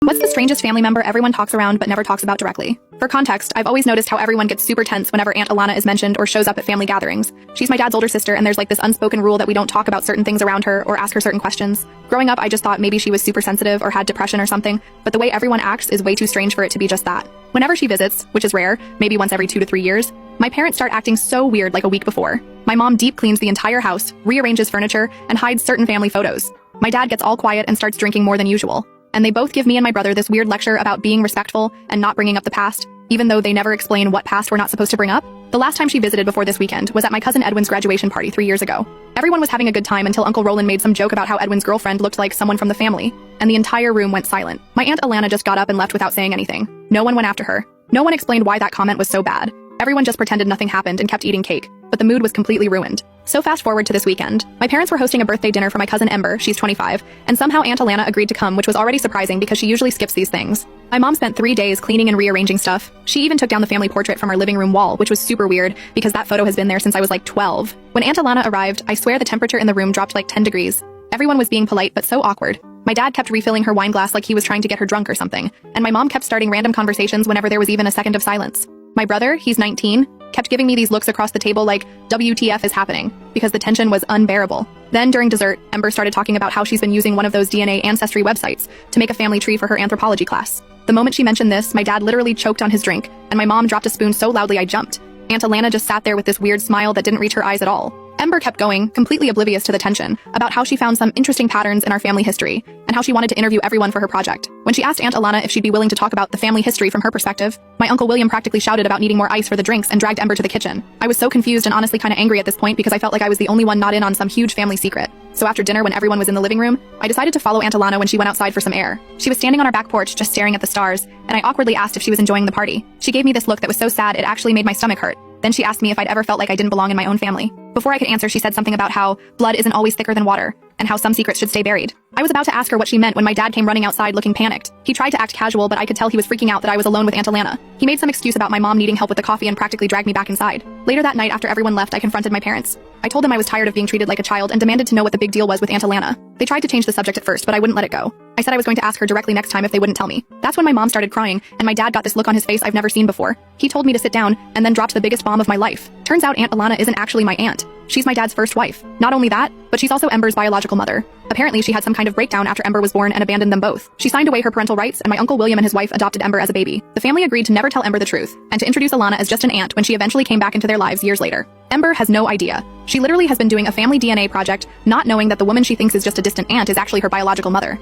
What's the strangest family member everyone talks around but never talks about directly? For context, I've always noticed how everyone gets super tense whenever Aunt Alana is mentioned or shows up at family gatherings. She's my dad's older sister, and there's like this unspoken rule that we don't talk about certain things around her or ask her certain questions. Growing up, I just thought maybe she was super sensitive or had depression or something, but the way everyone acts is way too strange for it to be just that. Whenever she visits, which is rare, maybe once every 2 to 3 years, my parents start acting so weird like a week before. My mom deep cleans the entire house, rearranges furniture, and hides certain family photos. My dad gets all quiet and starts drinking more than usual. And they both give me and my brother this weird lecture about being respectful and not bringing up the past, even though they never explain what past we're not supposed to bring up. The last time she visited before this weekend was at my cousin Edwin's graduation party 3 years ago. Everyone was having a good time until Uncle Roland made some joke about how Edwin's girlfriend looked like someone from the family, and the entire room went silent. My Aunt Alana just got up and left without saying anything. No one went after her. No one explained why that comment was so bad. Everyone just pretended nothing happened and kept eating cake, but the mood was completely ruined. So fast forward to this weekend. My parents were hosting a birthday dinner for my cousin Ember, she's 25, and somehow Aunt Alana agreed to come, which was already surprising because she usually skips these things. My mom spent 3 days cleaning and rearranging stuff. She even took down the family portrait from our living room wall, which was super weird because that photo has been there since I was like 12. When Aunt Alana arrived, I swear the temperature in the room dropped like 10 degrees. Everyone was being polite but so awkward. My dad kept refilling her wine glass like he was trying to get her drunk or something, and my mom kept starting random conversations whenever there was even a second of silence. My brother, he's 19, kept giving me these looks across the table like, WTF is happening, because the tension was unbearable. Then during dessert, Ember started talking about how she's been using one of those DNA ancestry websites to make a family tree for her anthropology class. The moment she mentioned this, my dad literally choked on his drink, and my mom dropped a spoon so loudly I jumped. Aunt Alana just sat there with this weird smile that didn't reach her eyes at all. Ember kept going, completely oblivious to the tension, about how she found some interesting patterns in our family history, and how she wanted to interview everyone for her project. When she asked Aunt Alana if she'd be willing to talk about the family history from her perspective, my Uncle William practically shouted about needing more ice for the drinks and dragged Ember to the kitchen. I was so confused and honestly kinda angry at this point because I felt like I was the only one not in on some huge family secret. So after dinner, when everyone was in the living room, I decided to follow Aunt Alana when she went outside for some air. She was standing on our back porch just staring at the stars, and I awkwardly asked if she was enjoying the party. She gave me this look that was so sad it actually made my stomach hurt. Then she asked me if I'd ever felt like I didn't belong in my own family. Before I could answer, she said something about how blood isn't always thicker than water, and how some secrets should stay buried. I was about to ask her what she meant when my dad came running outside looking panicked. He tried to act casual, but I could tell he was freaking out that I was alone with Aunt Alana. He made some excuse about my mom needing help with the coffee and practically dragged me back inside. Later that night, after everyone left, I confronted my parents. I told them I was tired of being treated like a child and demanded to know what the big deal was with Aunt Alana. They tried to change the subject at first, but I wouldn't let it go. I said I was going to ask her directly next time if they wouldn't tell me. That's when my mom started crying, and my dad got this look on his face I've never seen before. He told me to sit down, and then dropped the biggest bomb of my life. Turns out Aunt Alana isn't actually my aunt. She's my dad's first wife. Not only that, but she's also Ember's biological mother. Apparently, she had some kind of breakdown after Ember was born and abandoned them both. She signed away her parental rights, and my Uncle William and his wife adopted Ember as a baby. The family agreed to never tell Ember the truth, and to introduce Alana as just an aunt when she eventually came back into their lives years later. Ember has no idea. She literally has been doing a family DNA project, not knowing that the woman she thinks is just a distant aunt is actually her biological mother.